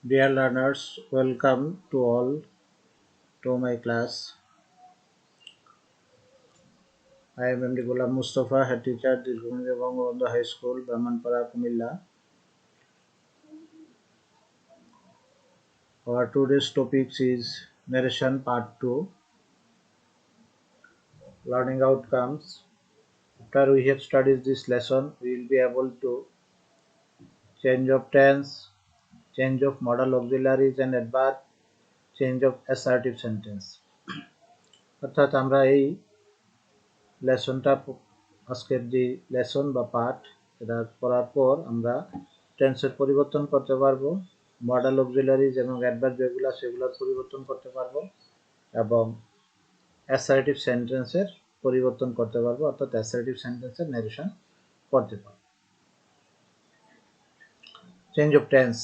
Dear learners, welcome to all to my class. I am MD Ghulam Mustafa, head teacher, Dilguni Bangabandhu High School, Brahmanpara, Kumilla. Our today's topic is narration part 2, learning outcomes. After we have studied this lesson, we will be able to change of tense, change of modal auxiliaries and adverb, change of assertive sentence. অর্থাৎ আমরা এই লেসনটা আজকের যে lesson বা পাঠ এটা করার পর আমরা টেন্সের পরিবর্তন করতে পারবো, মডেল অক্সিলারিজ এবং অ্যাডভার্ব যেগুলো সেগুলোর পরিবর্তন করতে পারবো এবং অ্যাসার্টিভ সেন্টেন্সের পরিবর্তন করতে পারবো, অর্থাৎ অ্যাসার্টিভ সেন্টেন্সের ন্যারেশন করতে পারবো। Change of tense.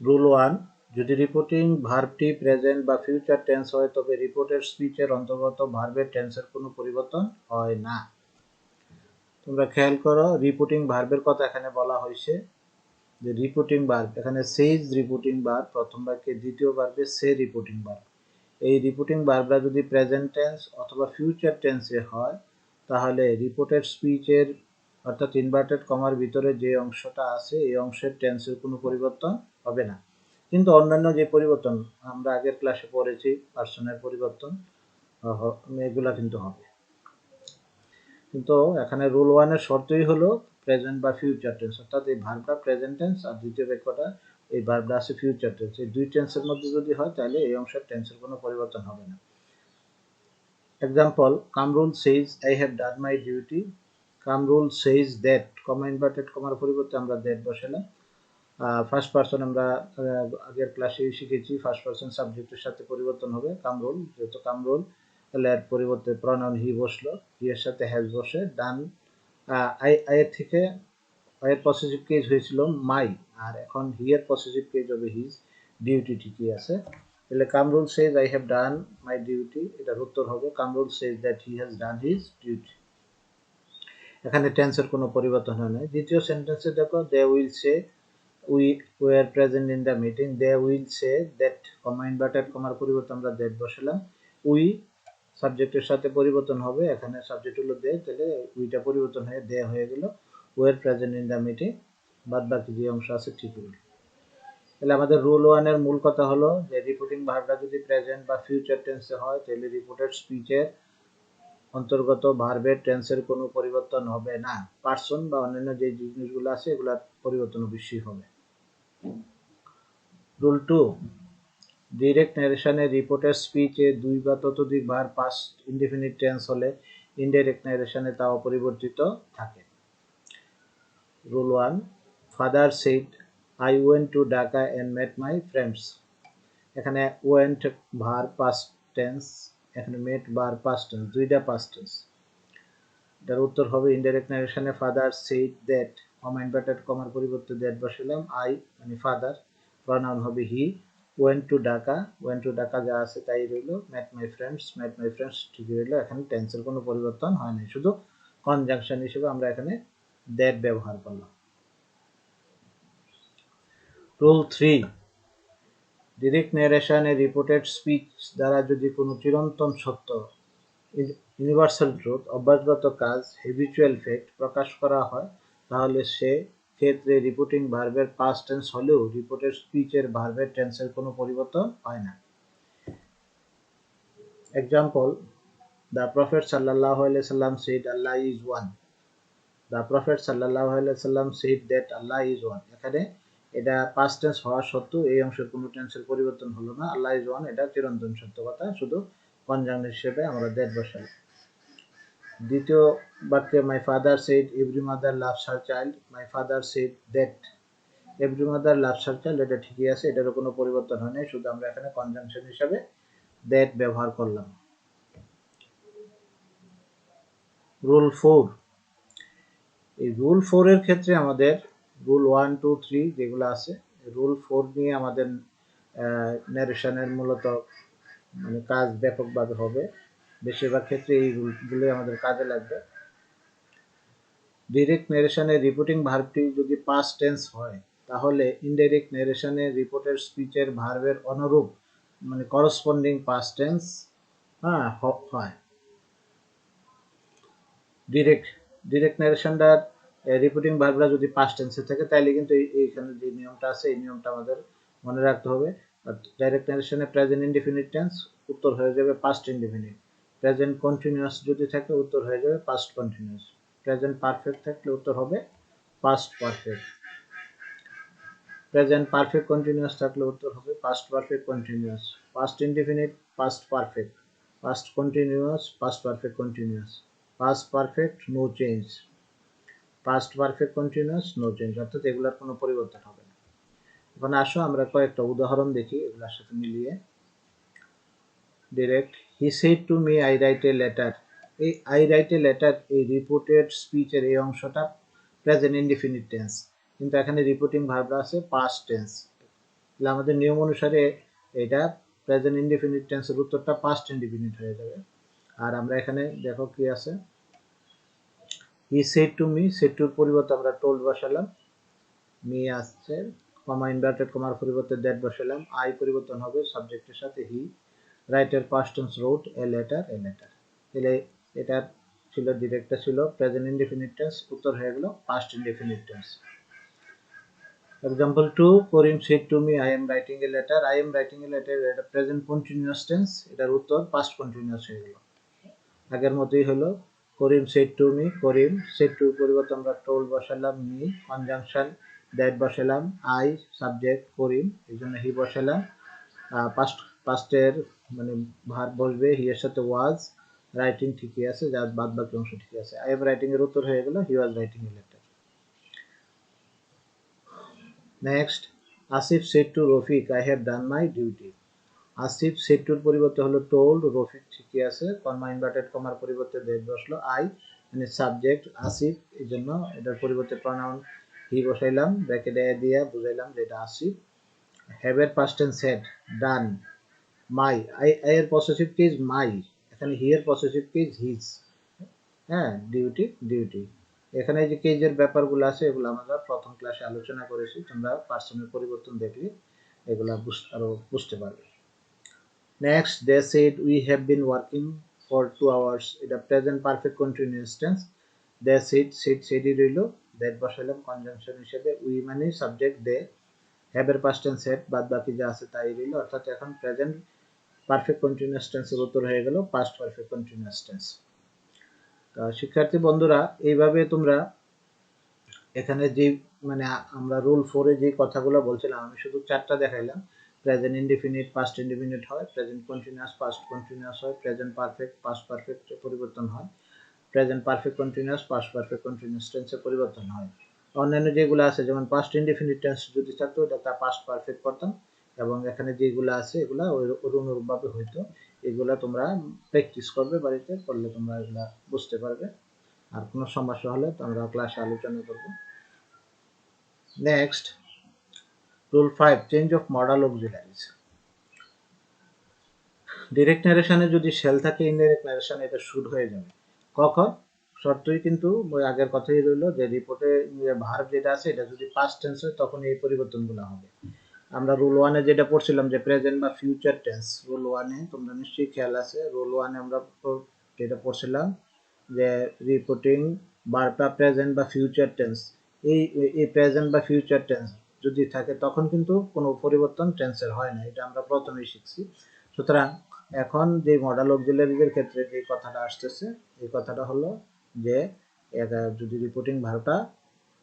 রুল 1, যদি রিপোর্টিং ভার্বটি প্রেজেন্ট বা ফিউচার টেন্স হয় তবে রিপোর্টেড স্পিচের অন্তর্গত ভার্বের টেন্সের কোনো পরিবর্তন হয় না। তোমরা খেয়াল করো, রিপোর্টিং ভার্বের কথা এখানে বলা হয়েছে যে রিপোর্টিং ভার্ব, এখানে সেইজ রিপোর্টিং ভার্ব প্রথম বাক্যে, দ্বিতীয় ভার্বে সে রিপোর্টিং ভার্ব। এই রিপোর্টিং ভার্বটা যদি প্রেজেন্ট টেন্স অথবা ফিউচার টেন্সে হয় তাহলে রিপোর্টেড স্পিচের অর্থাৎ ইনভার্টেড কমার ভিতরে যে অংশটা আছে এই অংশের টেন্সের কোনো পরিবর্তন হবে না। কিন্তু অন্যান্য যে পরিবর্তন আমরা আগের ক্লাসে পড়েছি, পার্সনের পরিবর্তন, এগুলা কিন্তু হবে। কিন্তু এখানে রুল 1-এর শর্তই হলো প্রেজেন্ট বা ফিউচার টেন্স, অর্থাৎ এই ভার্বটা প্রেজেন্ট টেন্স আর দ্বিতীয় বাক্যটা এই ভার্বটা আছে ফিউচার টেন্স। এই দুই টেন্সের মধ্যে যদি হয় তাহলে এই অংশের টেন্সের কোনো পরিবর্তন হবে না। Example, Kamrul সেইজ I have done my duty. Kamrul সেইজ that, comma inverted কমার পরিবর্তে আমরা দ্যাট বসালাম। ফার্স্ট পারসন আমরা আগের ক্লাসে শিখেছি ফার্স্ট পারসন সাবজেক্টের সাথে পরিবর্তন হবে কামরুল, যেহেতু কামরুল তাহলে এর পরিবর্তে প্রনাউন হি বসলো, হি এর সাথে হ্যাজ বসে ডান। আই এর থেকে আই এর পসেসিভ কেজ হয়েছিল মাই, আর এখন হি এর পসেসিভ কেজ হবে হিজ, ডিউটি ঠিকই আছে। তাহলে Kamrul says I have done my duty, এটার উত্তর হবে Kamrul says that he has done his duty. এখানে টেন্সের কোনো পরিবর্তন হয় না। দ্বিতীয় সেন্টেন্সে দেখো, they will say we were present in the meeting, they will say that, comma inverted কমার পরিবর্তে আমরা that বসালাম। we সাবজেক্টের সাথে পরিবর্তন হবে, এখানে সাবজেক্ট হলো they, তাহলে উইটা পরিবর্তন হয়ে they হয়ে গেল were present in the meeting, বাদ বাকি যে অংশ আছে ঠিক হলো। তাহলে আমাদের রুল 1-এর মূল কথা হলো যে রিপোর্টিং ভার্বটা যদি প্রেজেন্ট বা ফিউচার টেন্সে হয় তাহলে রিপোর্টেড স্পিচের অন্তর্গত ভার্বের টেন্সের কোনো পরিবর্তন হবে না। পার্সন বা অন্যান্য যে জিনিসগুলো আছে এগুলোর পরিবর্তন অবশ্যই হবে। রুল 2, ডিরেক্ট ন্যারেশনে রিপোর্টেড স্পিচে দুই বা ততোধিক বার পাস্ট ইনডেফিনিট টেন্স হলে ইনডাইরেক্ট ন্যারেশনে তা অপরিবর্তিত থাকে। Rule 1, father said I went to Dhaka and met my friends. এখানে ওয়েন্ট ভার পাস্ট টেন্স, এখানে মেট ভার পাস্ট টেন্স, দুইটা পাস্ট টেন্স। এটার উত্তর হবে ইনডাইরেক্ট ন্যারেশনে father said that, comma inverted কমার পরিবর্তে দ্যাট বসালাম, আই মানে ফাদার, প্রনাউন হবে হি, ওয়েন্ট টু ঢাকা যা আছে তাই রইল, মেট মাই ফ্রেন্ডস ঠিকই রইল। এখানে টেন্সের কোনো পরিবর্তন হয় নাই, শুধু কনজাংশন হিসেবে আমরা এখানে দ্যাট ব্যবহার করলাম। রুল 3, ডিরেক্ট ন্যারেশন এ রিপোর্টেড স্পিচ দ্বারা যদি কোনো চিরন্তন সত্য, ইউনিভার্সাল ট্রুথ, অভ্যাসগত কাজ, হ্যাবিচুয়াল ফ্যাক্ট প্রকাশ করা হয় তাহলে সে ক্ষেত্রে রিপোর্টিং ভার্বের পাস্ট টেন্স হলেও রিপোর্টেড স্পিচের ভার্বের টেন্সের কোনো পরিবর্তন হয় না। এক্সাম্পল, দ্য প্রফেট সাল্লাল্লাহু আলাইহি সাল্লাম said Allah is one. The prophet সাল্লাল্লাহু আলাইহি সাল্লাম said that Allah is one. এখানে এটা পাস্ট টেন্স হওয়া সত্ত্বেও এই অংশের কোনো টেন্সের পরিবর্তন হলো না, আল্লাহ ইজ ওয়ান এটা চিরন্তন সত্য কথা, শুধু কনজাংশন হিসেবে আমরা দ্যাট বসালাম। দ্বিতীয় বাক্যে my father said every mother loves her child, my father said that every mother loves her child, এটা ঠিকই আছে, এটারও কোনো পরিবর্তন হয় নাই, শুধু আমরা এখানে কনজাংশন হিসাবে দ্যাট ব্যবহার করলাম। রুল 4, এই রুল 4 এর ক্ষেত্রে আমাদের রুল 1, 2, 3 যেগুলো আছে, রুল 4 নিয়ে আমাদের ন্যারেশনের মূলত মানে কাজ ব্যাপকভাবে হবে, বেশিরভাগ ক্ষেত্রে এই রুলগুলো আমাদের কাজে লাগবে। ডিরেক্ট ন্যারেশনে রিপোর্টিং ভার্বটি যদি পাস্ট টেন্স হয় তাহলে ইনডাইরেক্ট ন্যারেশনে রিপোর্টেড স্পিচের ভার্বের অনুরূপ মানে করসপন্ডিং পাস্ট টেন্স হয়। ডিরেক্ট ন্যারেশনটার রিপোর্টিং ভার্বরা যদি পাস্ট টেন্সে থাকে তাহলে কিন্তু এইখানে যে নিয়মটা আছে এই নিয়মটা আমাদের মনে রাখতে হবে। ডাইরেক্ট ন্যারেশনে প্রেজেন্ট ইনডিফিনিট টেন্স উত্তর হয়ে যাবে পাস্ট ইনডিফিনিট। প্রেজেন্ট কন্টিনিউয়াস যদি থাকে উত্তর হয়ে যাবে পাস্ট কন্টিনিউয়াস। প্রেজেন্ট পারফেক্ট থাকলে উত্তর হবে past perfect. Present perfect continuous থাকলে উত্তর হবে past perfect continuous. Past indefinite past perfect. Past continuous past perfect continuous. Past perfect no change. Past perfect continuous no change, অর্থাৎ এগুলোর কোনো পরিবর্তন হবে না। এখন আসো আমরা কয়েকটা উদাহরণ দেখি এগুলোর সাথে মিলিয়ে। Direct he said to me I write a letter. এই আই রাইট এ লেটার এই রিপোর্টেড স্পিচের এই অংশটা প্রেজেন্ট ইনডিফিনিট টেন্স, কিন্তু এখানে রিপোর্টিং ভার্বটা আছে পাস্ট টেন্স। তাহলে আমাদের নিয়ম অনুসারে এটা প্রেজেন্ট ইনডিফিনিট টেন্সের উত্তরটা পাস্ট ইনডিফিনিট হয়ে যাবে। আর আমরা এখানে দেখো কি আছে, he said to me, said টুর পরিবর্তে আমরা টোল্ড বসালাম, মি আসছে কমা ইনভার্টেড কমার পরিবর্তে দ্যাট বসালাম, আই পরিবর্তন হবে সাবজেক্টের সাথে হি, রাইটের past tense wrote a letter a letter. তাহলে এটা ছিল ডিরেক্টটা ছিল প্রেজেন্ট ইনডিফিনিট টেন্স, উত্তর হয়ে গেল past indefinite tense. Example 2, Karim said to me, I am writing a letter. I am writing a letter, এটা প্রেজেন্ট কন্টিনিউয়াস টেন্স, এটার উত্তর পাস্ট কন্টিনিউয়াস হয়ে গেল। আগের মতোই হলো, Karim said to me, Karim said to পরিবর্তে আমরা টোল বসালাম, মি কনজাংশন দ্যাট বসালাম, আই সাবজেক্ট করিম এই জন্য হি বসালাম, পাস্টের মানে ভার্ব বসবে, হি এর সাথে ওয়াজ, রাইটিং ঠিকই আছে, যার বাদ বাকি অংশ ঠিক আছে। আই এম রাইটিং এর উত্তর হয়ে গেল he was writing a letter. Next, Asif said to Rafiq, I have done my duty. Asif said টুর পরিবর্তে হলো টোল্ড, রফিক ঠিকই আছে, কমা ইনভার্টেড কমার পরিবর্তে দ্যাট বসলো, আই মানে সাবজেক্ট আসিফ এই জন্য এটার পরিবর্তে প্রনাউন হি বসাইলাম, ব্র্যাকেটে দিয়ে বুঝাইলাম যে এটা আসিফ। হ্যাভ এর past tense had, done, my I এর পসেসিভ কেস মাই, এখানে হি এর possessive case his, duty duty. এখানে যে কেজের ব্যাপারগুলো আছে এগুলো আমরা প্রথম ক্লাসে আলোচনা করেছি, তোমরা পার্সনের পরিবর্তন দেখলে এগুলা আরো বুঝতে পারবে। Next, they said we have been working for 2 hours, এটা present perfect continuous tense. They সেডই রইল, দ্যাট বসাইলাম কনজাংশন হিসেবে, উই মানে সাবজেক্ট, দে হ্যাভ এর পাস্ট টেন্স হ্যাড, বাদ বাকি যা আছে তাই রইল, অর্থাৎ এখন প্রেজেন্ট পারফেক্ট কন্টিনিউয়াস টেন্সের উত্তর হয়ে গেল পাস্ট পারফেক্ট কন্টিনিউয়াস টেন্স। শিক্ষার্থী বন্ধুরা, এইভাবে তোমরা এখানে যে মানে আমরা রুল 4 এ যে কথাগুলো বলছিলাম, আমি শুধু 4টা দেখাইলাম। প্রেজেন্ট ইনডিফিনিট পাস্ট ইনডিফিনিট হয়, প্রেজেন্ট কন্টিনিউয়াস পাস্ট কন্টিনিউয়াস হয়, প্রেজেন্ট পারফেক্ট পাস্ট পারফেক্ট পরিবর্তন হয়, present perfect continuous past perfect continuous টেন্সে পরিবর্তন হয়। অন্যান্য যেগুলো আছে যেমন পাস্ট ইনডিফিনিট টেন্স যদি থাকতো এটা তা পাস্ট পারফেক্ট করতাম, এবং এখানে যেগুলো আছে এগুলা অনুরূপভাবে হইতো। এগুলা তোমরা প্র্যাকটিস করবে বাড়িতে, করলে তোমরা এগুলা বুঝতে পারবে। আর কোনো সমস্যা হলে তোমরা ক্লাসে আলোচনা করবো। Next, rule 5, change of modal auxiliaries. Direct ন্যারেশনে যদি শেল থাকে, ইনডাইরেক্ট ন্যারেশনে এটা শুড হয়ে যাবে। কখন? শর্তই কিন্তু ওই আগের কথাই রইল যে রিপোর্টে ভার্ব যেটা আছে এটা যদি পাস্ট টেন্স হয় তখন এই পরিবর্তনগুলো হবে। আমরা রুল 1 এ যেটা পড়ছিলাম যে প্রেজেন্ট বা ফিউচার টেন্স, রুল 1 এ তোমরা নিশ্চয়ই খেয়াল আছে, রুল 1 এ আমরা যেটা পড়ছিলাম যে রিপোর্টিং ভার্বটা প্রেজেন্ট বা ফিউচার টেন্স, এই প্রেজেন্ট বা ফিউচার টেন্স যদি থাকে তখন কিন্তু কোনো পরিবর্তন টেন্সের হয় না, এটা আমরা প্রথমেই শিখছি। সুতরাং এখন যে মডাল অক্সিলারিজের ক্ষেত্রে যে কথাটা আসতেছে, এই কথাটা হলো যে যদি রিপোর্টিং ভার্বটা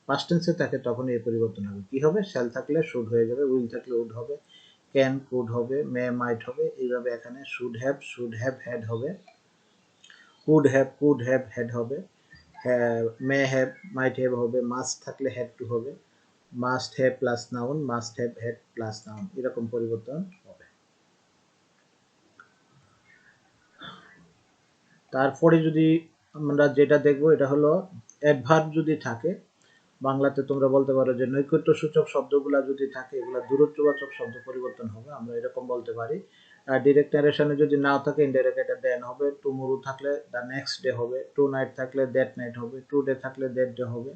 পাস্ট টেন্সে থাকে তখন এই পরিবর্তন হবে। কি হবে? শ্যাল থাকলে শুড হয়ে যাবে, উইল থাকলে উড হবে, ক্যান কুড হবে, মে মাইট হবে। এইভাবে এখানে শুড হ্যাভ হ্যাড হবে, কুড হ্যাভ হ্যাড হবে, মে হ্যাভ মাইট হ্যাভ হবে, মাস্ট থাকলে হ্যাড টু হবে, must have plus noun, must have had plus noun, এরকম পরিবর্তন হবে। তারপরে যদি আমরা যেটা দেখবো এটা হলো অ্যাডভার্ব যদি থাকে, বাংলাতে তোমরা বলতে পারো যে নৈকট্য সূচক শব্দগুলা যদি থাকে এগুলা দূরত্ববাচক শব্দ পরিবর্তন হবে। আমরা এরকম বলতে পারি ডিরেক্ট নারেশনে যদি নাও থাকে ইনডাইরেক্ট এটা দেন হবে, টুমরো থাকলে দ্য নেক্সট ডে হবে, টু নাইট থাকলে দ্যাট নাইট হবে, টু ডে থাকলে দ্যাট ডে হবে,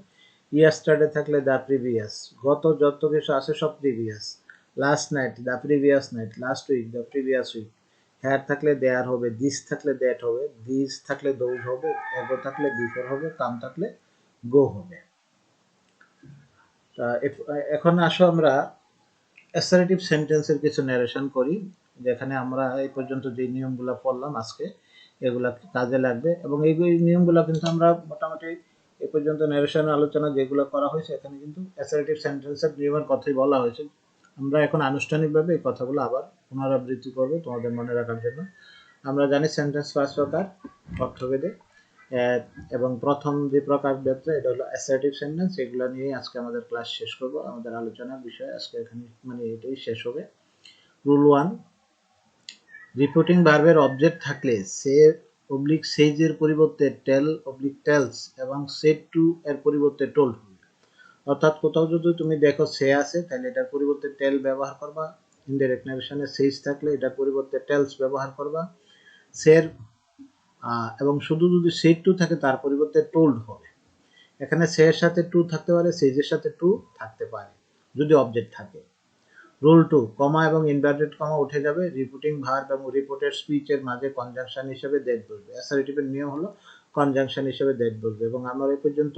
ইয়েস্টারডে থাকলে দ্য প্রিভিয়াস, গত যত কিছু আছে সব previous, last night the previous night, last week the previous week, here থাকলে দেয়ার হবে, দিস থাকলে দ্যাট হবে, দিস থাকলে দোজ হবে, এগো থাকলে বিফোর হবে, কাম থাকলে গো হবে। এখন আসো আমরা অ্যাসার্টিভ সেন্টেন্সের কিছু ন্যারেশন করি, যেখানে আমরা এই পর্যন্ত যে নিয়মগুলো পড়লাম আজকে এগুলা কাজে লাগবে, এবং এই নিয়মগুলো কিন্তু আমরা মোটামুটি এ পর্যন্ত ন্যারেশন আলোচনা যেগুলো করা হয়েছে এখানে কিন্তু অ্যাসার্টিভ সেন্টেন্সের নিয়মের কথাই বলা হয়েছে। আমরা এখন আনুষ্ঠানিকভাবে এই কথাগুলো আবার পুনরাবৃত্তি করবো তোমাদের মনে রাখার জন্য। আমরা জানি সেন্টেন্স পাঁচ প্রকার অর্থভেদে, এবং প্রথম যে প্রকার ক্ষেত্রে এটা হলো অ্যাসার্টিভ সেন্টেন্স। এগুলো নিয়ে আজকে আমাদের ক্লাস শেষ করব, আমাদের আলোচনার বিষয় আজকে এখানে মানে এটাই শেষ হবে। রুল 1, রিপোর্টিং ভার্বের অবজেক্ট থাকলে সে অবলিক সেইজের পরিবর্তে টেল অবলিক টেলস এবং সেড টু এর পরিবর্তে টোল্ড হবে। অর্থাৎ কোথাও যদি তুমি দেখো সে আছে তাহলে এটার পরিবর্তে টেল ব্যবহার করবা, ইনডাইরেক্ট নারেশনে সেইজ থাকলে এটার পরিবর্তে টেলস ব্যবহার করবা, সের এবং শুধু যদি সেড টু থাকে তার পরিবর্তে টোল্ড হবে। এখানে সে এর সাথে টু থাকতে পারে, সেইজের সাথে টু থাকতে পারে যদি অবজেক্ট থাকে। রুল 2, কমা এবং ইনভার্টেড কমা উঠে যাবে, রিপোর্টিং ভার্ব এবং রিপোর্টেড স্পিচের মাঝে কনজাংশন হিসেবে দ্যাট বসবে। অ্যাসার্টিভের নিয়ম হলো কনজাংশন হিসেবে দ্যাট বসবে, এবং আমরা এই পর্যন্ত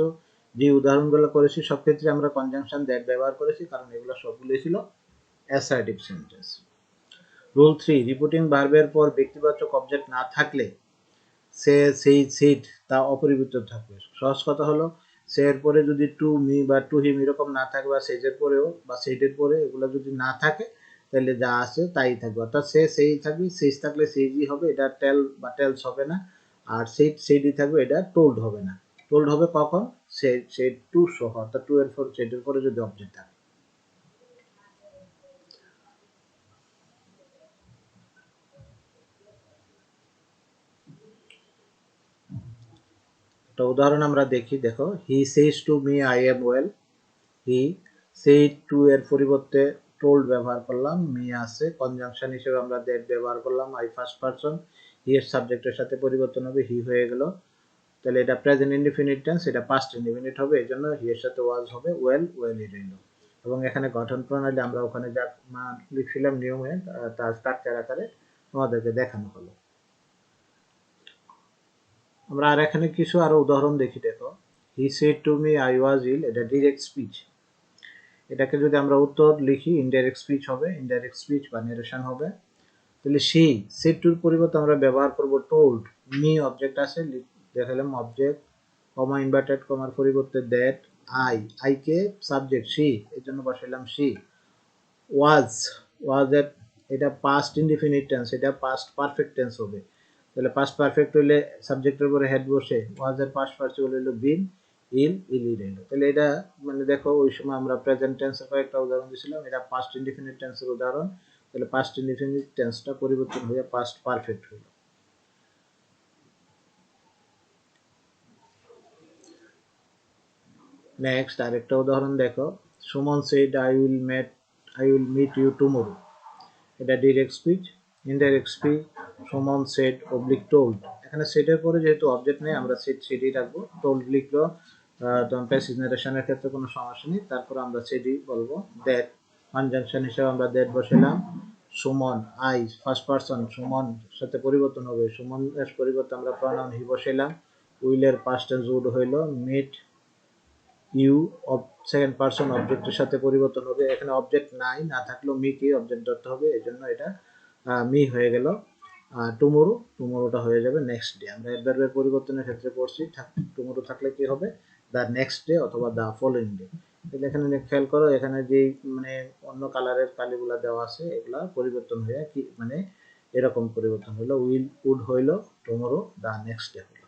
যে উদাহরণগুলো করেছি সব ক্ষেত্রে আমরা কনজাংশন দ্যাট ব্যবহার করেছি, কারণ এগুলো সবগুলোই ছিল অ্যাসার্টিভ সেন্টেন্স। রুল 3, রিপোর্টিং ভার্বের পর ব্যক্তিবাচক অবজেক্ট না থাকলে সে, সেই, সিট তা অপরিবর্তিত থাকবে। সহজ কথা হলো সে এর পরে যদি টু মি বা টু হিম এরকম না থাকে, বা সেজের পরেও বা সেইটের পরে এগুলো যদি না থাকে তাহলে যা আছে তাই থাকবে। অর্থাৎ সে সেই থাকবে, সেইজ থাকলে সেইজই হবে, এটা টেল বা টেলস হবে না, আর সেইট সেইডই থাকবে, এটা টোল্ড হবে না। টোল্ড হবে কখন? সে টু সহ, অর্থাৎ টু এর পর সেইটের পরে যদি অবজেক্ট থাকে। একটা উদাহরণ আমরা দেখি, দেখো, he says to me I am well. He said to এর পরিবর্তে টোল্ড ব্যবহার করলাম, মি আছে, কনজাংশন হিসেবে আমরা দ্যাট ব্যবহার করলাম, আই ফার্স্ট পারসন, হি এর সাবজেক্টের সাথে পরিবর্তন হবে, হি হয়ে গেল। তাহলে এটা প্রেজেন্ট ইনডিফিনিট টেন্স, এটা পাস্ট ইনডিফিনিট হবে, এই জন্য হি এর সাথে ওয়াজ হবে, ওয়েল ওয়েলই রইল। এবং এখানে গঠন প্রণালী আমরা ওখানে যা লিখছিলাম নিয়মে তার স্ট্রাকচার আকারে তোমাদেরকে দেখানো হলো। আমরা আর এখানে কিছু আরো উদাহরণ দেখি, দেখো, he said to me I was ill, এটা ডিরেক্ট স্পিচ। এটাকে যদি আমরা উত্তর লিখি ইনডাইরেক্ট স্পিচ হবে, ইনডাইরেক্ট স্পিচ বা নারেশন হবে। তাহলে সে, সেড টুর পরিবর্তে আমরা ব্যবহার করব টোল্ড। মি অবজেক্ট আছে, দেখালাম অবজেক্ট, কমা ইনভার্টেড কমার পরিবর্তে দ্যাট, আই কে সাবজেক্ট সি, এর জন্য বসাইলাম সি। ওয়াজ, ওয়াজ এর এটা পাস্ট ইনডিফিনিট টেন্স, এটা পাস্ট পারফেক্ট টেন্স হবে। তাহলে পাস্ট পারফেক্ট হইলে সাবজেক্টের উপরে হেড বসে, ওয়াজ এর পাস্ট পার্টিসিপল হইলো বিন, ইলি রইল। তাহলে এটা মানে দেখো ওই সময় আমরা প্রেজেন্ট টেন্সের কয়েকটা উদাহরণ দিয়েছিলাম, এটা পাস্ট ইনডিফিনিট টেন্সের উদাহরণ। তাহলে পাস্ট ইনডিফিনিট টেন্সটা পরিবর্তন হয়ে পাস্ট পারফেক্ট হইল। নেক্সট আরেকটা উদাহরণ দেখো, Suman said I will meet you tomorrow. এটা direct speech. Indirect speech, Suman said oblique told. এখানে সেটের পরে যেহেতু অবজেক্ট নেই আমরা সেটই রাখবো, টোল্ড লিখলো তখন প্যাসিভ নারেশনের ক্ষেত্রে কোনো সমস্যা নেই, তারপর আমরা সেটই বলবো। দ্যাট, কনজাংশন হিসেবে আমরা দ্যাট বসালাম। Suman, I first person, Suman সাথে পরিবর্তন হবে, সুমন এর পরিবর্তে আমরা প্রনাউন হি বসাইলাম। উইলের পাস্ট টেন্স উড হইল, মিট ইউ সেকেন্ড পারসন অবজেক্টের সাথে পরিবর্তন হবে। এখানে অবজেক্ট নাই, না থাকলেও মি কে অবজেক্ট ধরতে হবে, এই জন্য এটা মি হয়ে গেল। টুমোরো, টুমোরোটা হয়ে যাবে নেক্সট ডে। আমরা অ্যাডভার্বের পরিবর্তনের ক্ষেত্রে পড়ছি, টুমোরো থাকলে কি হবে? দ্য নেক্সট ডে অথবা দ্য ফলোইং ডে। তাহলে এখানে খেয়াল করো, এখানে যে মানে অন্য কালারের কালিগুলা দেওয়া আছে এগুলা পরিবর্তন হয়ে কি মানে এরকম পরিবর্তন হলো, উইল উড হইলো, টুমোরো দ্য নেক্সট ডে হলো।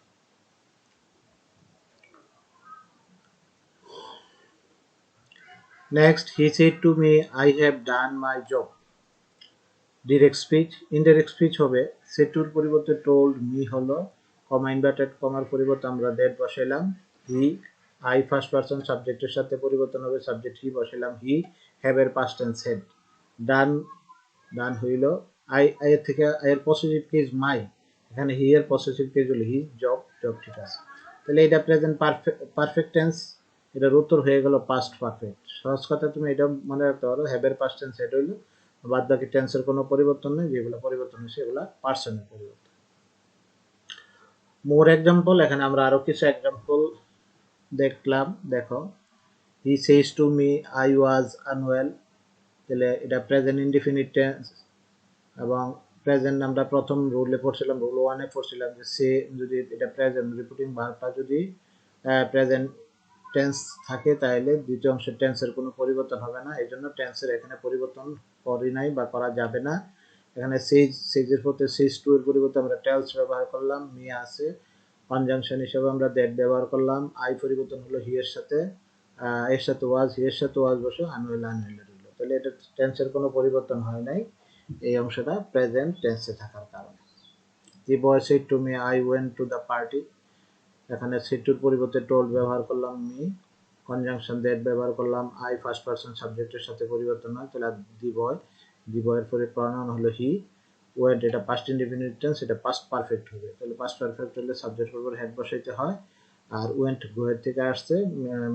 Next, he said to me, I have done my job. Direct speech. Indirect speech হবে, সেড টুর পরিবর্তে টোল্ড, মি হলো, কমা ইনভার্টেড কমার পরিবর্তে আমরা দ্যাট বসাইলাম। হি, আই ফার্স্ট পারসন সাবজেক্টের সাথে পরিবর্তন হবে, সাবজেক্ট হি বসাইলাম হি। হ্যাভ এর past tense had. Done, done হইল, আই এর থেকে আই এর পসেসিভ কেস মাই, এখানে হি এর পসেসিভ কেস হলো হিজ, জব জব ঠিক আছে। তাহলে এটা প্রেজেন্ট পারফেক্ট টেন্স, এটার উত্তর হয়ে গেল পাস্ট পারফেক্ট। সহজ কথা তুমি এটা মনে রাখতে পারো, হ্যাভের পাস্ট টেন্স এটা হইলো, বাদ বাকি টেন্সের কোনো পরিবর্তন নেই, যেগুলো পরিবর্তন হয়েছে এগুলো পার্সনের পরিবর্তন। মোর এক্সাম্পল, এখানে আমরা আরো কিছু এক্সাম্পল দেখলাম। দেখো, he says to me I was unwell, তাহলে এটা প্রেজেন্ট ইনডিফিনিট টেন্স, এবং প্রেজেন্ট আমরা প্রথম রুলে পড়ছিলাম, রুল 1 এ পড়ছিলাম যে সে যদি এটা প্রেজেন্ট রিপিটিং ভার্বটা যদি প্রেজেন্ট টেন্স থাকে তাহলে দ্বিতীয় অংশের টেন্সের কোনো পরিবর্তন হবে না, এই জন্য টেন্সের এখানে পরিবর্তন করি নাই বা করা যাবে না। এখানে সেজ, সেজের পথে সেজ টু এর পরিবর্তে আমরা টেলস ব্যবহার করলাম, মি আছে, কনজাংশন হিসেবে আমরা দ্যাট ব্যবহার করলাম, আই পরিবর্তন হলো হি এর সাথে, এর সাথে ওয়াজ, হি এর সাথে ওয়াজ বসে আনওয়েল আনওয়েল হলো, তাহলে এটা টেন্সের কোনো পরিবর্তন হয় নাই এই অংশটা প্রেজেন্ট টেন্সে থাকার কারণে। The boy said to me I went to the party, এখানে সেড টুর পরিবর্তে টোল্ড ব্যবহার করলাম, মি কনজাংশন দ্যাট ব্যবহার করলাম, আই ফার্স্ট পারসন সাবজেক্টের সাথে পরিবর্তন হয়, তাহলে দি বয়, দি বয়ের পরে প্রনাউন হলো হি, ওয়েন্ট এটা পাস্ট ইনডিফিনিট টেন্স, এটা পাস্ট পারফেক্ট হবে, তাহলে পাস্ট পারফেক্ট হলে সাবজেক্টের উপর হেড বসাইতে হয়। আর ওয়েন্ট গো এর থেকে আসছে,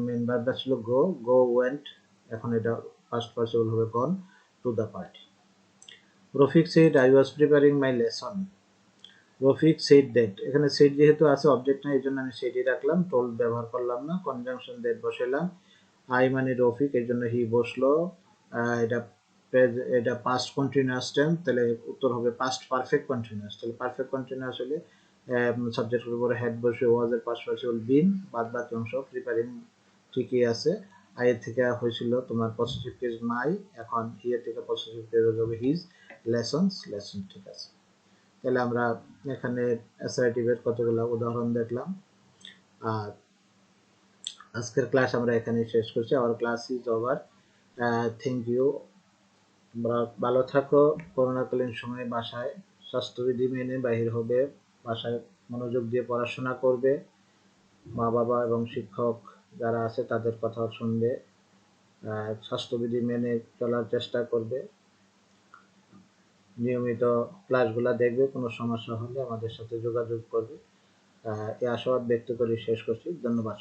মেন ভার্বটা ছিল গো, গো ওয়েন্ট, এখন এটা পাস্ট পার্টিসিপল হবে gone to the party. Rafiq said I was preparing my lesson, Rafiq said that, এখানে সেড যেহেতু আছে অবজেক্ট না, এই জন্য আমি সেডই রাখলাম, টোল্ড ব্যবহার করলাম না, কনজাংশন দ্যাট বসাইলাম, আই মানে রফিক, এই জন্য হি বসলো, এটা এটা পাস্ট কন্টিনিউয়াস টেন্স, তাহলে উত্তর হবে পাস্ট পারফেক্ট কন্টিনিউয়াস, তাহলে পারফেক্ট কন্টিনিউয়াস হলে সাবজেক্টের উপরে হেড বসে ওয়াজ এর পাস্ট পার্টিসিপল বিন, বাদ বাকি অংশ প্রিপারিং ঠিকই আছে। আই এর থেকে হয়েছিল তোমার পসেসিভ কেস মাই, এখন হি এর থেকে পসেসিভ কেস হবে হিজ, লেসনস লেসন ঠিক আছে। তাহলে আমরা এখানে অ্যাসার্টিভের কতগুলো উদাহরণ দেখলাম। আর আজকের ক্লাস আমরা এখানেই শেষ করছি, our class is over, thank you. ভালো থাকো, করোনাকালীন সময়ে বাসায় স্বাস্থ্যবিধি মেনে বাহির হবে, বাসায় মনোযোগ দিয়ে পড়াশোনা করবে, মা বাবা এবং শিক্ষক যারা আছে তাদের কথা শুনবে, স্বাস্থ্যবিধি মেনে চলার চেষ্টা করবে, নিয়মিত ক্লাসগুলো দেখবে, কোনো সমস্যা হলে আমাদের সাথে যোগাযোগ করবে। এই আশাবাদ ব্যক্ত করে শেষ করছি, ধন্যবাদ।